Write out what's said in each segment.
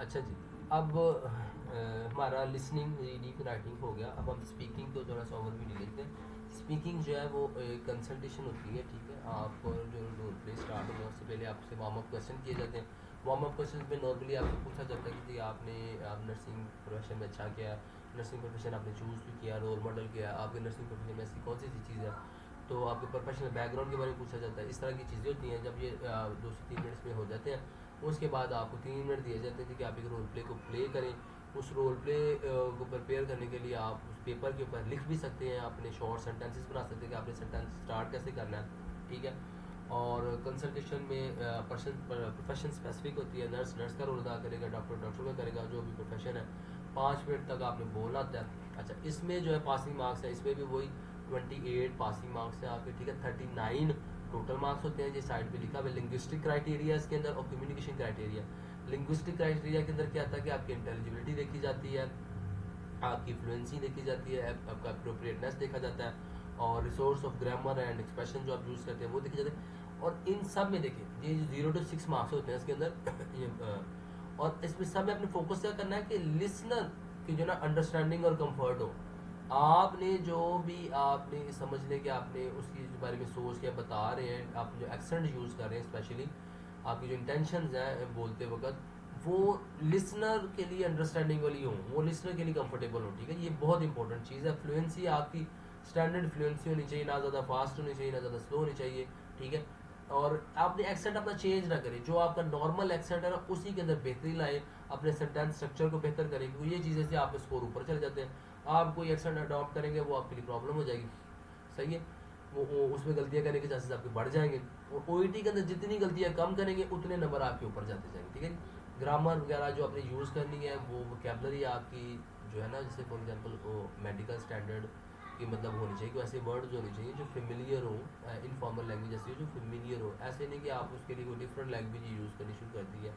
अच्छा जी, अब हमारा लिसनिंग, रीडिंग, राइटिंग हो गया। अब हम स्पीकिंग को थोड़ा सा ओवरव्यू ले लेते हैं। स्पीकिंग जो है वो कंसल्टेशन होती है, ठीक है। आप जो रोल प्ले स्टार्ट होगा उससे पहले आपसे वार्म अप क्वेश्चन किए जाते हैं। वार्म अप क्वेश्चन में नॉर्मली आपसे पूछा जाता है कि जी आप नर्सिंग प्रोफेशन में अच्छा किया है, नर्सिंग प्रोफेशन आपने चूज़ भी किया, रोल मॉडल किया, आपके नर्सिंग प्रोफेशन में ऐसी कौन सी चीज़ है, तो आपके प्रोफेशनल बैकग्राउंड के बारे में पूछा जाता है। इस तरह की चीज़ें होती हैं। जब ये 2 से 3 मिनट्स में हो जाते हैं, उसके बाद आपको 3 मिनट दिए जाते हैं कि आप एक रोल प्ले को प्ले करें। उस रोल प्ले को प्रिपेयर करने के लिए आप उस पेपर के ऊपर लिख भी सकते हैं, अपने शॉर्ट सेंटेंसेस बना सकते हैं कि आपने सेंटेंस स्टार्ट कैसे करना है, ठीक है। और कंसल्टेशन में पर्सन प्रोफेशन स्पेसिफिक होती है। नर्स नर्स का रोल अदा करेगा, डॉक्टर डॉक्टर का करेगा, जो भी प्रोफेशन है। 5 मिनट तक आपने बोलना होता है। अच्छा, इसमें जो है पासिंग मार्क्स है, इसमें भी वही 28 पासिंग मार्क्स है आपके, ठीक है। 39 टोटल मार्क्स होते हैं। ये साइड पे लिखा हुआ है लिंग्विस्टिक क्राइटेरिया इसके अंदर और कम्युनिकेशन क्राइटेरिया। लिंग्विस्टिक क्राइटेरिया के अंदर क्या आता है कि आपकी इंटेलिजिबिलिटी देखी जाती है, आपकी फ्लुएंसी देखी जाती है, आपका अप्रोप्रिएटनेस देखा जाता है, और resource of grammar and expression जो आप यूज़ करते हैं वो देखे जाते हैं। और इन सब में देखिए, ये 0 to 6 मार्क्स होते हैं इसके अंदर और इसमें सब में अपने फोकस क्या करना है कि लिसनर की जो ना अंडरस्टैंडिंग और कंफर्ट हो। आपने जो भी आपने समझ लें कि आपने उसकी बारे में सोच के बता रहे हैं, आप जो एक्सेंट यूज़ कर रहे हैं, स्पेशली आपकी जो इंटेंशंस हैं बोलते वक्त, वो लिसनर के लिए अंडरस्टैंडिंग वाली हो, वो लिसनर के लिए कंफर्टेबल हो, ठीक है। ये बहुत इंपॉर्टेंट चीज़ है। फ्लुएंसी आपकी स्टैंडर्ड फ्लुएंसी होनी चाहिए, ना ज़्यादा फास्ट होनी चाहिए, ना ज़्यादा स्लो होनी चाहिए, ठीक है। और आपने एक्सेंट अपना चेंज ना करें, जो आपका नॉर्मल एक्सेंट है ना उसी के अंदर बेहतरी लाए, अपने सेंटेंस स्ट्रक्चर को बेहतर करें, क्योंकि ये चीज़ें से आपके स्कोर ऊपर चले जाते हैं। आप कोई एक्सेंट अडॉप्ट करेंगे वो आपके लिए प्रॉब्लम हो जाएगी, सही है। वो उसमें गलतियां करने के चांसेस आपके बढ़ जाएंगे। और ओईटी के अंदर जितनी गलतियां कम करेंगे उतने नंबर आपके ऊपर जाते जाएंगे, ठीक है। ग्रामर वगैरह जो आपने यूज़ करनी है, वो वोकेबलरी आपकी जो है ना, जैसे फॉर एग्जांपल वो मेडिकल स्टैंडर्ड की मतलब होनी चाहिए कि ऐसे वर्ड्स होनी चाहिए जो फेमिलियर हो, इनफॉर्मल लैंग्वेज ऐसी हो जो फेमिलियर हो। ऐसे नहीं कि आप उसके लिए कोई डिफरेंट लैंग्वेज यूज़ करनी शुरू कर दी है,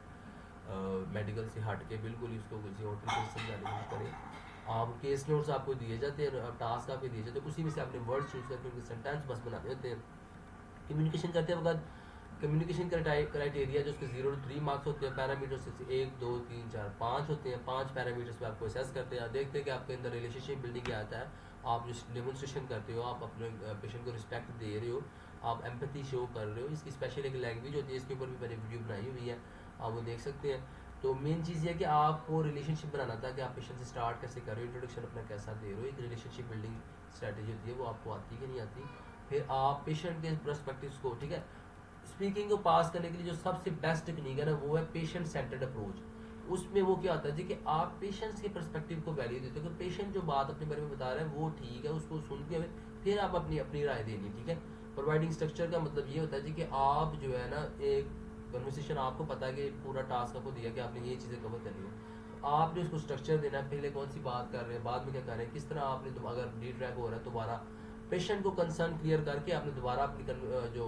मेडिकल से हट के बिल्कुल ही उसको किसी और तरीके से समझाने की कोशिश करें। आप केस नोट्स आपको दिए जाते हैं, टास्क आपको दिए जाते हैं, उसी में से आपने वर्ड चूज करके उनके सेंटेंस बस बना देते हैं। कम्युनिकेशन करते वक्त कम्युनिकेशन क्राइटेरिया जो उसके 0 to 3 मार्क्स होते हैं, पैरामीटर्स 1 2 3 4 5 होते हैं। 5 पैरामीटर्स पे आपको असेस करते हैं, देखते हैं कि आपके अंदर रिलेशनशिप बिल्डिंग क्या आता है, आप जो डेमोन्स्ट्रेशन करते हो, आप अपने पेशेंट को रिस्पेक्ट दे रहे हो, आप एम्पैथी शो कर रहे हो। इसकी स्पेशल एक लैंग्वेज होती है, इसके ऊपर भी मैंने वीडियो बनाई हुई है, आप वो देख सकते हैं। तो मेन चीज़ ये है कि आपको रिलेशनशिप बनाना था कि आप पेशेंट से स्टार्ट कैसे कर रहे हो, इंट्रोडक्शन अपना कैसा दे रहे हो। एक रिलेशनशिप बिल्डिंग स्ट्रैटेजी होती है, वो आपको आती कि नहीं आती। फिर आप पेशेंट के पर्सपेक्टिव्स को, ठीक है, स्पीकिंग को पास करने के लिए जो सबसे बेस्ट टेक्निक है ना, वो है पेशेंट सेंटर्ड अप्रोच। उसमें वो क्या होता है जी कि आप पेशेंट्स के पर्सपेक्टिव को वैल्यू देते हो कि पेशेंट जो बात अपने बारे में बता रहा है वो ठीक है, उसको सुन के फिर आप अपनी अपनी राय देनी, ठीक है। प्रोवाइडिंग स्ट्रक्चर का मतलब ये होता है जी कि आप जो है ना, एक कन्वर्सेशन आपको पता है कि पूरा टास्क आपको दिया कि आपने ये चीज़ें कवर करनी है, तो आपने उसको स्ट्रक्चर देना है, पहले कौन सी बात कर रहे हैं, बाद में क्या कर रहे हैं, किस तरह आपने अगर डी ट्रैक हो रहा है दोबारा पेशेंट को कंसर्न क्लियर करके आपने दोबारा अपनी जो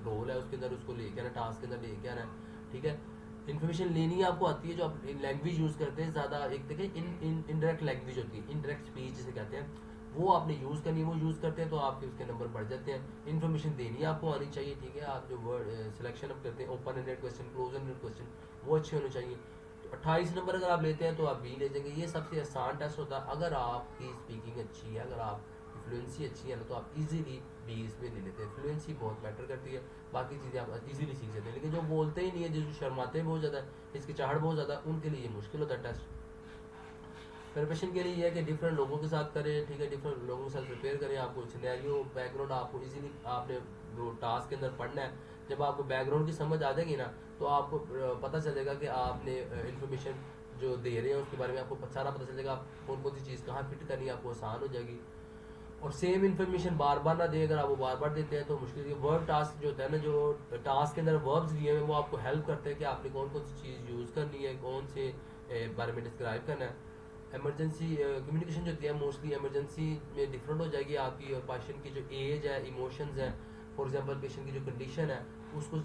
रोल है उसके अंदर उसको लेके आना, टास्क के अंदर लेके आना है, ठीक है। इन्फॉर्मेशन लेनी आपको आती है, जो आप लैंग्वेज यूज़ करते हैं ज़्यादा, एक देखें इनडायरेक्ट लैंग्वेज होती है, इनडायरेक्ट स्पीच जिसे कहते हैं, वो आपने यूज़ करनी है, वो यूज़ करते हैं तो आपके उसके नंबर बढ़ जाते हैं। इन्फॉर्मेशन देनी आपको आनी चाहिए, ठीक है। आप जो वर्ड सिलेक्शन आप करते हैं, open ended question, close ended question, वो अच्छे होने चाहिए। तो 28 नंबर अगर आप लेते हैं तो आप बी ले जाएंगे। ये सबसे आसान टेस्ट होता है। अगर आपकी स्पीकिंग अच्छी है, अगर आप फ्लुएंसी अच्छी है ना, तो आप इजीली 20 में ले लेते हैं। फ्लुएंसी बहुत मैटर करती है, बाकी चीज़ें आप इजीली सीख जाते हैं। लेकिन जो बोलते ही नहीं है, जो शर्माते हैं बहुत ज़्यादा, इसकी चाहड़ बहुत ज़्यादा, उनके लिए ये मुश्किल होता है टेस्ट। प्रिपरेशन के लिए ये है कि डिफरेंट लोगों के साथ करें, ठीक है, डिफरेंट लोगों के साथ प्रिपेयर करें। आपको सिनेरियो बैकग्राउंड आपको इजीली आपने वो टास्क के अंदर पढ़ना है। जब आपको बैकग्राउंड की समझ आ जाएगी ना, तो आपको पता चलेगा कि आपने इन्फॉर्मेशन जो दे रहे हैं उसके बारे में आपको सारा पता चलेगा, आप कौन कौन सी चीज़ कहाँ फिट करनी है, आपको आसान हो जाएगी। और सेम इन्फॉर्मेशन बार बार ना दें, अगर आप वो बार बार देते हैं तो मुश्किल है। वर्ब टास्क जो होता है ना, जो टास्क के अंदर वर्ब्स दिए हुए वो आपको हेल्प करते हैं कि आपने कौन कौन सी चीज़ यूज़ करनी है, कौन से बारे में डिस्क्राइब करना है। इमरजेंसी कम्युनिकेशन जो होती है मोस्टली इमरजेंसी में डिफरेंट हो जाएगी आपकी, और पेशेंट की जो एज है, इमोशंस हैं, फॉर एग्जांपल पेशेंट की जो कंडीशन है उसको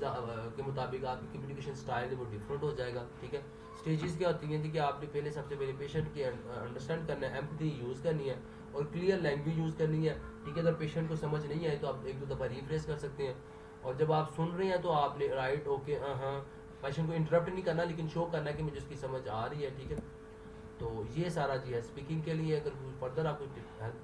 के मुताबिक आपकी कम्युनिकेशन स्टाइल है वो डिफरेंट हो जाएगा, ठीक है। स्टेजेस क्या होती हैं कि आपने पहले सबसे पहले पेशेंट की अंडरस्टैंड करना है, एम्पैथी यूज़ करनी है और क्लियर लैंग्वेज यूज़ करनी है, ठीक है। अगर पेशेंट को समझ नहीं आए तो आप एक दो दफ़ा रिफ्रेश कर सकते हैं। और जब आप सुन रहे हैं तो आपने राइट, ओके, हाँ, क्वेश्चन को इंटरप्ट नहीं करना, लेकिन शो करना है कि मुझे उसकी समझ आ रही है, ठीक है। तो ये सारा जी है स्पीकिंग के लिए। अगर फर्दर आपको हेल्प